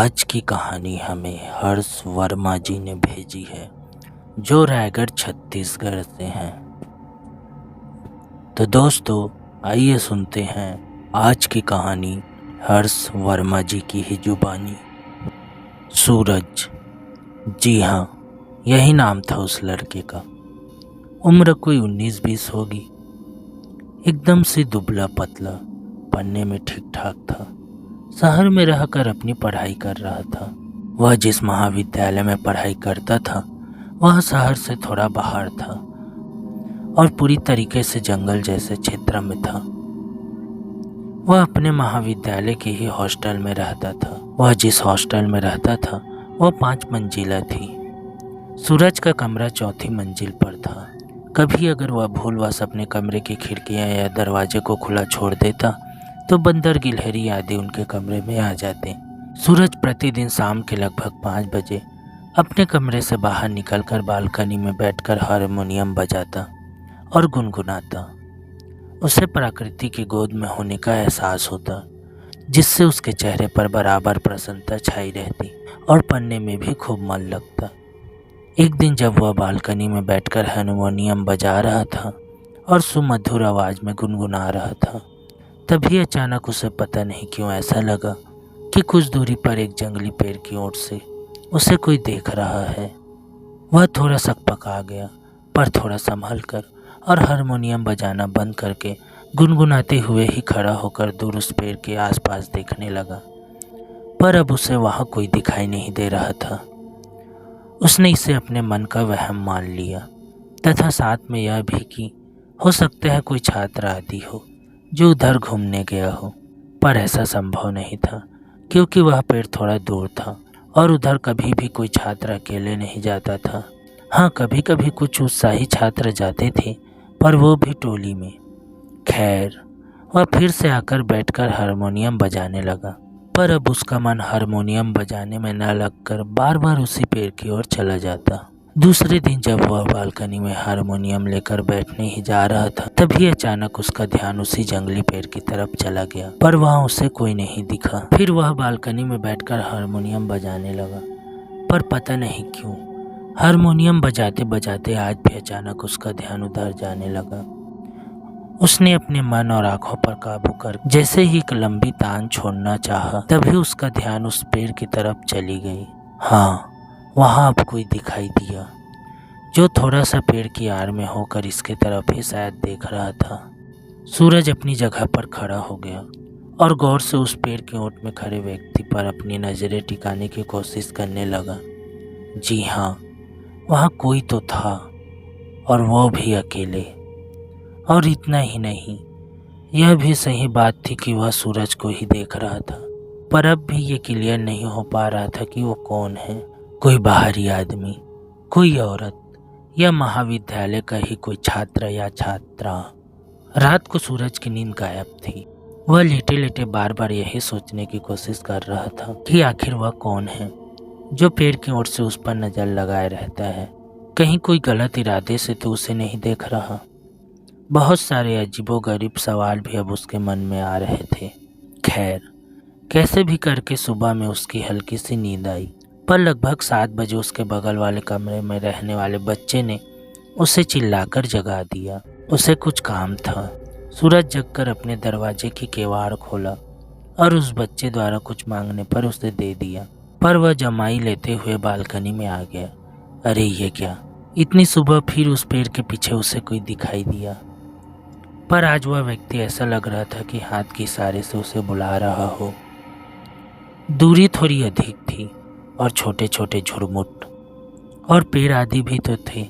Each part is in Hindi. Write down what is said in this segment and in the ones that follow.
आज की कहानी हमें हर्ष वर्मा जी ने भेजी है, जो रायगढ़ छत्तीसगढ़ से हैं। तो दोस्तों, आइए सुनते हैं आज की कहानी हर्ष वर्मा जी की ही जुबानी। सूरज, जी हाँ, यही नाम था उस लड़के का। उम्र कोई 19-20 होगी। एकदम से दुबला पतला, पढ़ने में ठीक ठाक था। शहर में रहकर अपनी पढ़ाई कर रहा था। वह जिस महाविद्यालय में पढ़ाई करता था वह शहर से थोड़ा बाहर था और पूरी तरीके से जंगल जैसे क्षेत्र में था। वह अपने महाविद्यालय के ही हॉस्टल में रहता था। वह जिस हॉस्टल में रहता था वह 5 मंजिला थी। सूरज का कमरा 4थी मंजिल पर था। कभी अगर वह भूलवश अपने कमरे की खिड़कियां या दरवाजे को खुला छोड़ देता तो बंदर, गिलहरी आदि उनके कमरे में आ जाते। सूरज प्रतिदिन शाम के लगभग 5 बजे अपने कमरे से बाहर निकलकर बालकनी में बैठकर हारमोनियम बजाता और गुनगुनाता। उसे प्रकृति की गोद में होने का एहसास होता, जिससे उसके चेहरे पर बराबर प्रसन्नता छाई रहती और पढ़ने में भी खूब मन लगता। एक दिन जब वह बालकनी में बैठकर हारमोनियम बजा रहा था और सुमधुर आवाज में गुनगुना रहा था, तभी अचानक उसे पता नहीं क्यों ऐसा लगा कि कुछ दूरी पर एक जंगली पेड़ की ओर से उसे कोई देख रहा है। वह थोड़ा सकपका गया, पर थोड़ा संभल कर और हारमोनियम बजाना बंद करके गुनगुनाते हुए ही खड़ा होकर दूर उस पेड़ के आसपास देखने लगा। पर अब उसे वहाँ कोई दिखाई नहीं दे रहा था। उसने इसे अपने मन का वहम मान लिया तथा साथ में यह भी कि हो सकता है कोई छात्र आदि हो जो उधर घूमने गया हो, पर ऐसा संभव नहीं था क्योंकि वह पेड़ थोड़ा दूर था और उधर कभी भी कोई छात्र अकेले नहीं जाता था। हाँ, कभी कभी कुछ उत्साही छात्र जाते थे, पर वो भी टोली में। खैर, वह फिर से आकर बैठकर हारमोनियम बजाने लगा, पर अब उसका मन हारमोनियम बजाने में न लगकर बार बार उसी पेड़ की ओर चला जाता। दूसरे दिन जब वह बालकनी में हारमोनियम लेकर बैठने ही जा रहा था, तभी अचानक उसका ध्यान उसी जंगली पेड़ की तरफ चला गया, पर वहां उसे कोई नहीं दिखा। फिर वह बालकनी में बैठकर हारमोनियम बजाने लगा, पर पता नहीं क्यों हारमोनियम बजाते बजाते आज भी अचानक उसका ध्यान उधर जाने लगा। उसने अपने मन और आंखों पर काबू कर जैसे ही एक लंबी तान छोड़ना चाहा, तभी उसका ध्यान उस पेड़ की तरफ चली गई। हाँ, वहाँ अब कोई दिखाई दिया जो थोड़ा सा पेड़ की आड़ में होकर इसके तरफ ही शायद देख रहा था। सूरज अपनी जगह पर खड़ा हो गया और गौर से उस पेड़ की ओट में खड़े व्यक्ति पर अपनी नज़रें टिकाने की कोशिश करने लगा। जी हाँ, वहाँ कोई तो था, और वो भी अकेले। और इतना ही नहीं, यह भी सही बात थी कि वह सूरज को ही देख रहा था, पर अब भी ये क्लियर नहीं हो पा रहा था कि वो कौन है। कोई बाहरी आदमी, कोई औरत, या महाविद्यालय का ही कोई छात्र या छात्रा। रात को सूरज की नींद गायब थी। वह लेटे लेटे बार बार यही सोचने की कोशिश कर रहा था कि आखिर वह कौन है जो पेड़ की ओर से उस पर नजर लगाए रहता है। कहीं कोई गलत इरादे से तो उसे नहीं देख रहा। बहुत सारे अजीबोगरीब सवाल भी अब उसके मन में आ रहे थे। खैर, कैसे भी करके सुबह में उसकी हल्की सी नींद आई, पर लगभग 7 बजे उसके बगल वाले कमरे में रहने वाले बच्चे ने उसे चिल्लाकर जगा दिया। उसे कुछ काम था। सूरज जगकर अपने दरवाजे की केवाड़ खोला और उस बच्चे द्वारा कुछ मांगने पर उसे दे दिया, पर वह जमाई लेते हुए बालकनी में आ गया। अरे ये क्या, इतनी सुबह फिर उस पेड़ के पीछे उसे कोई दिखाई दिया। पर आज वह व्यक्ति ऐसा लग रहा था कि हाथ के इशारे से उसे बुला रहा हो। दूरी थोड़ी अधिक थी और छोटे छोटे झुरमुट और पेड़ आदि भी तो थे,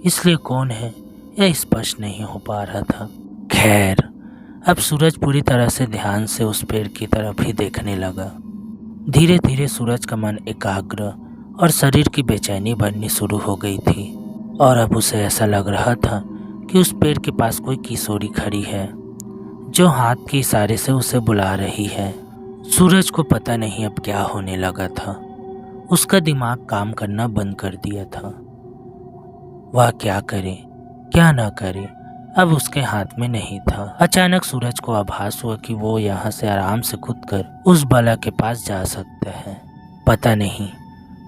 इसलिए कौन है यह स्पष्ट नहीं हो पा रहा था। खैर, अब सूरज पूरी तरह से ध्यान से उस पेड़ की तरफ ही देखने लगा। धीरे धीरे सूरज का मन एकाग्र और शरीर की बेचैनी बढ़नी शुरू हो गई थी, और अब उसे ऐसा लग रहा था कि उस पेड़ के पास कोई किशोरी खड़ी है जो हाथ के इशारे से उसे बुला रही है। सूरज को पता नहीं अब क्या होने लगा था। उसका दिमाग काम करना बंद कर दिया था। वह क्या करे क्या ना करे, अब उसके हाथ में नहीं था। अचानक सूरज को आभास हुआ कि वो यहाँ से आराम से कूदकर उस बला के पास जा सकता है। पता नहीं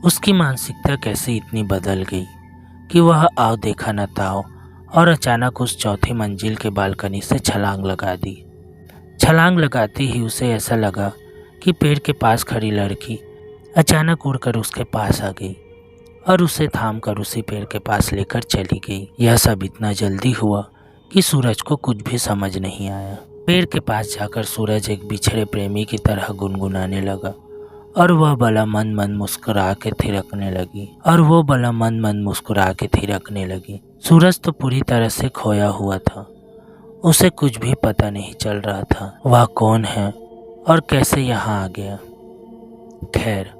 उसकी मानसिकता कैसे इतनी बदल गई कि वह आओ देखा न ताओ और अचानक उस चौथी मंजिल के बालकनी से छलांग लगा दी। छलांग लगाते ही उसे ऐसा लगा कि पेड़ के पास खड़ी लड़की अचानक उड़कर उसके पास आ गई और उसे थाम कर उसी पेड़ के पास लेकर चली गई। यह सब इतना जल्दी हुआ कि सूरज को कुछ भी समझ नहीं आया। पेड़ के पास जाकर सूरज एक बिछड़े प्रेमी की तरह गुनगुनाने लगा और वह भला मन मन मुस्कुरा के थिरकने लगी। सूरज तो पूरी तरह से खोया हुआ था। उसे कुछ भी पता नहीं चल रहा था वह कौन है और कैसे यहाँ आ गया। खैर,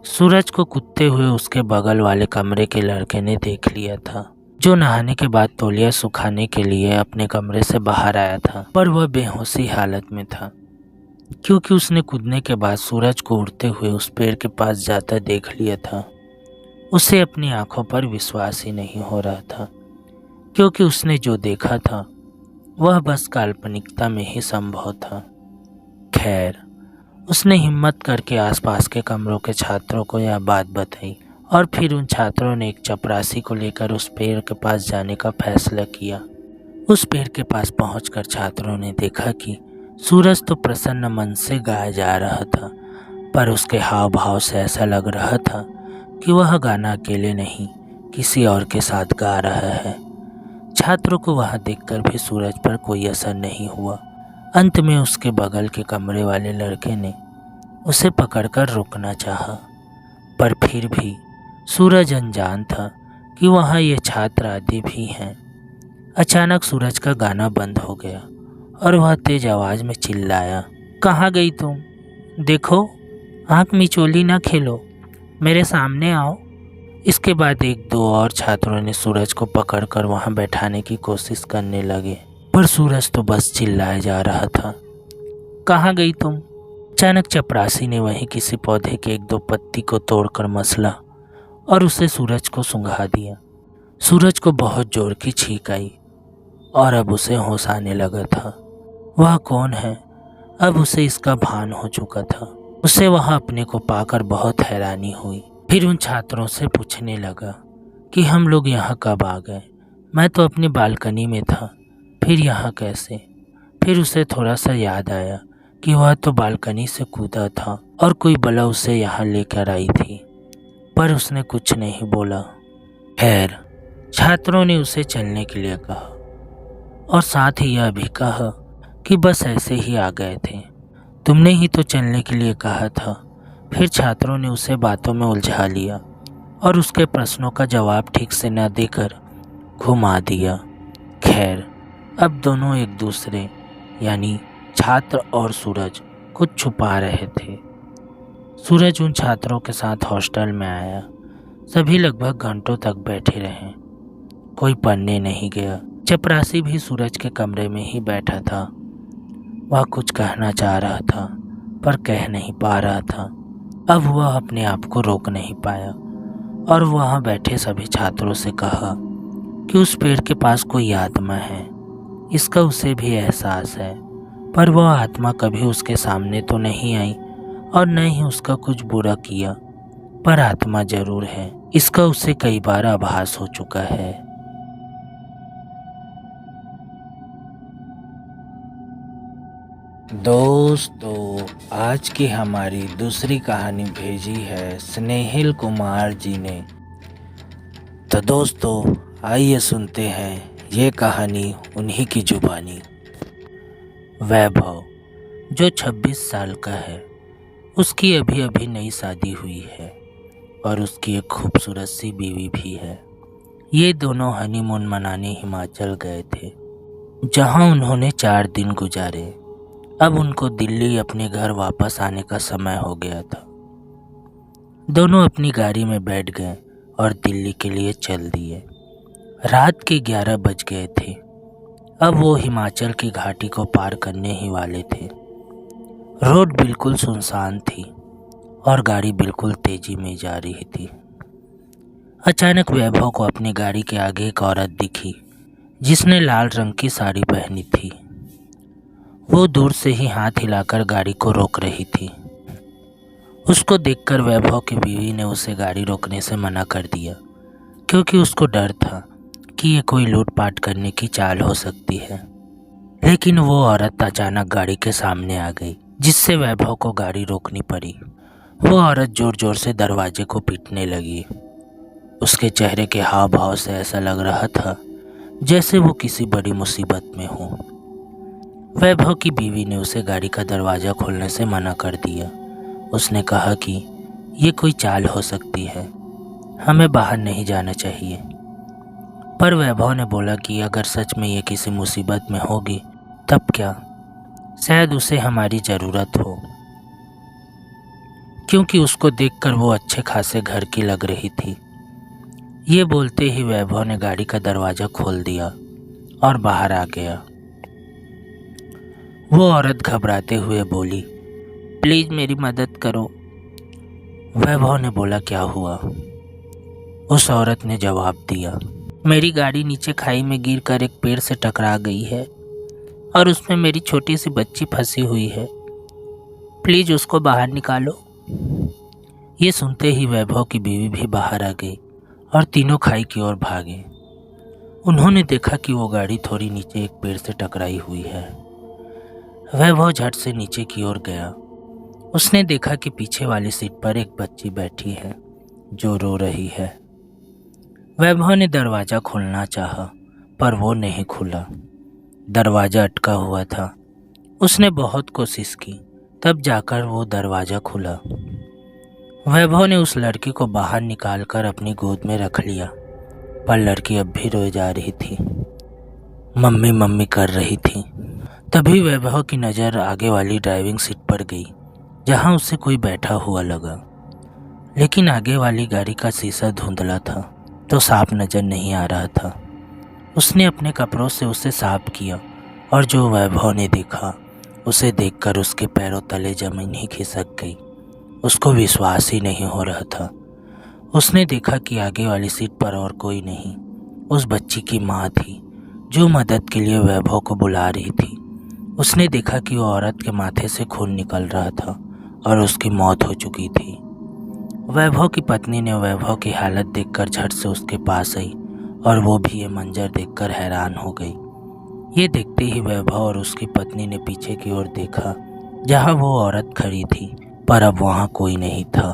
सूरज को कूदते हुए उसके बगल वाले कमरे के लड़के ने देख लिया था, जो नहाने के बाद तौलिया सुखाने के लिए अपने कमरे से बाहर आया था। पर वह बेहोशी हालत में था क्योंकि उसने कूदने के बाद सूरज को उड़ते हुए उस पेड़ के पास जाता देख लिया था। उसे अपनी आंखों पर विश्वास ही नहीं हो रहा था क्योंकि उसने जो देखा था वह बस काल्पनिकता में ही संभव था। खैर, उसने हिम्मत करके आसपास के कमरों के छात्रों को यह बात बताई और फिर उन छात्रों ने एक चपरासी को लेकर उस पेड़ के पास जाने का फैसला किया। उस पेड़ के पास पहुंचकर छात्रों ने देखा कि सूरज तो प्रसन्न मन से गाया जा रहा था, पर उसके हाव भाव से ऐसा लग रहा था कि वह गाना अकेले नहीं किसी और के साथ गा रहा है। छात्रों को वहां देखकर भी सूरज पर कोई असर नहीं हुआ। अंत में उसके बगल के कमरे वाले लड़के ने उसे पकड़कर रोकना चाहा, पर फिर भी सूरज अनजान था कि वहाँ ये छात्र आदि भी हैं। अचानक सूरज का गाना बंद हो गया और वह तेज आवाज में चिल्लाया, कहाँ गई तुम? देखो, आँख मिचोली ना खेलो, मेरे सामने आओ। इसके बाद एक दो और छात्रों ने सूरज को पकड़कर वहाँ बैठाने की कोशिश करने लगे, पर सूरज तो बस चिल्लाया जा रहा था, कहाँ गई तुम? अचानक चपरासी ने वहीं किसी पौधे के एक दो पत्ती को तोड़कर मसला और उसे सूरज को सूंघा दिया। सूरज को बहुत जोर की छींक आई और अब उसे होश आने लगा था। वह कौन है, अब उसे इसका भान हो चुका था। उसे वहाँ अपने को पाकर बहुत हैरानी हुई। फिर उन छात्रों से पूछने लगा कि हम लोग यहाँ कब आ गए? मैं तो अपनी बालकनी में था, फिर यहाँ कैसे? फिर उसे थोड़ा सा याद आया कि वह तो बालकनी से कूदा था और कोई बला उसे यहाँ लेकर आई थी, पर उसने कुछ नहीं बोला। खैर, छात्रों ने उसे चलने के लिए कहा और साथ ही यह भी कहा कि बस ऐसे ही आ गए थे, तुमने ही तो चलने के लिए कहा था। फिर छात्रों ने उसे बातों में उलझा लिया और उसके प्रश्नों का जवाब ठीक से न देकर घुमा दिया। खैर, अब दोनों एक दूसरे यानी छात्र और सूरज कुछ छुपा रहे थे। सूरज उन छात्रों के साथ हॉस्टल में आया। सभी लगभग घंटों तक बैठे रहे, कोई पढ़ने नहीं गया। चपरासी भी सूरज के कमरे में ही बैठा था। वह कुछ कहना चाह रहा था पर कह नहीं पा रहा था। अब वह अपने आप को रोक नहीं पाया और वहाँ बैठे सभी छात्रों से कहा कि उस पेड़ के पास कोई आत्मा है, इसका उसे भी एहसास है, पर वह आत्मा कभी उसके सामने तो नहीं आई और न ही उसका कुछ बुरा किया, पर आत्मा जरूर है, इसका उसे कई बार आभास हो चुका है। दोस्तों, आज की हमारी दूसरी कहानी भेजी है स्नेहिल कुमार जी ने। तो दोस्तों, आइए सुनते हैं ये कहानी उन्हीं की जुबानी। वैभव, जो 26 साल का है, उसकी अभी अभी नई शादी हुई है और उसकी एक खूबसूरत सी बीवी भी है। ये दोनों हनीमून मनाने हिमाचल गए थे, जहां उन्होंने 4 दिन गुजारे। अब उनको दिल्ली अपने घर वापस आने का समय हो गया था। दोनों अपनी गाड़ी में बैठ गए और दिल्ली के लिए चल दिए। रात के 11 बज गए थे। अब वो हिमाचल की घाटी को पार करने ही वाले थे। रोड बिल्कुल सुनसान थी और गाड़ी बिल्कुल तेजी में जा रही थी। अचानक वैभव को अपनी गाड़ी के आगे एक औरत दिखी जिसने लाल रंग की साड़ी पहनी थी। वो दूर से ही हाथ हिलाकर गाड़ी को रोक रही थी। उसको देखकर वैभव की बीवी ने उसे गाड़ी रोकने से मना कर दिया, क्योंकि उसको डर था कि ये कोई लूटपाट करने की चाल हो सकती है। लेकिन वो औरत अचानक गाड़ी के सामने आ गई, जिससे वैभव को गाड़ी रोकनी पड़ी। वो औरत जोर जोर से दरवाजे को पीटने लगी। उसके चेहरे के हाव भाव से ऐसा लग रहा था जैसे वो किसी बड़ी मुसीबत में हो। वैभव की बीवी ने उसे गाड़ी का दरवाज़ा खोलने से मना कर दिया। उसने कहा कि ये कोई चाल हो सकती है, हमें बाहर नहीं जाना चाहिए। पर वैभव ने बोला कि अगर सच में ये किसी मुसीबत में होगी तब क्या, शायद उसे हमारी ज़रूरत हो, क्योंकि उसको देखकर वो अच्छे खासे घर की लग रही थी। ये बोलते ही वैभव ने गाड़ी का दरवाज़ा खोल दिया और बाहर आ गया। वो औरत घबराते हुए बोली, प्लीज़ मेरी मदद करो। वैभव ने बोला, क्या हुआ? उस औरत ने जवाब दिया, मेरी गाड़ी नीचे खाई में गिरकर एक पेड़ से टकरा गई है और उसमें मेरी छोटी सी बच्ची फंसी हुई है, प्लीज़ उसको बाहर निकालो। ये सुनते ही वैभव की बीवी भी बाहर आ गई और तीनों खाई की ओर भागे। उन्होंने देखा कि वो गाड़ी थोड़ी नीचे एक पेड़ से टकराई हुई है। वैभव झट से नीचे की ओर गया। उसने देखा कि पीछे वाली सीट पर एक बच्ची बैठी है जो रो रही है। वैभव ने दरवाज़ा खोलना चाहा, पर वो नहीं खुला। दरवाज़ा अटका हुआ था। उसने बहुत कोशिश की, तब जाकर वो दरवाज़ा खुला। वैभव ने उस लड़की को बाहर निकालकर अपनी गोद में रख लिया, पर लड़की अब भी रोए जा रही थी, मम्मी मम्मी कर रही थी। तभी वैभव की नज़र आगे वाली ड्राइविंग सीट पर गई, जहां उसे कोई बैठा हुआ लगा। लेकिन आगे वाली गाड़ी का शीशा धुंधला था, तो साफ नज़र नहीं आ रहा था। उसने अपने कपड़ों से उसे साफ किया और जो वैभव ने देखा उसे देखकर उसके पैरों तले जमीन ही खिसक गई। उसको विश्वास ही नहीं हो रहा था। उसने देखा कि आगे वाली सीट पर और कोई नहीं, उस बच्ची की माँ थी जो मदद के लिए वैभव को बुला रही थी। उसने देखा कि वो औरत के माथे से खून निकल रहा था और उसकी मौत हो चुकी थी। वैभव की पत्नी ने वैभव की हालत देखकर झट से उसके पास आई और वो भी ये मंजर देखकर हैरान हो गई। ये देखते ही वैभव और उसकी पत्नी ने पीछे की ओर देखा, जहाँ वो औरत खड़ी थी, पर अब वहाँ कोई नहीं था।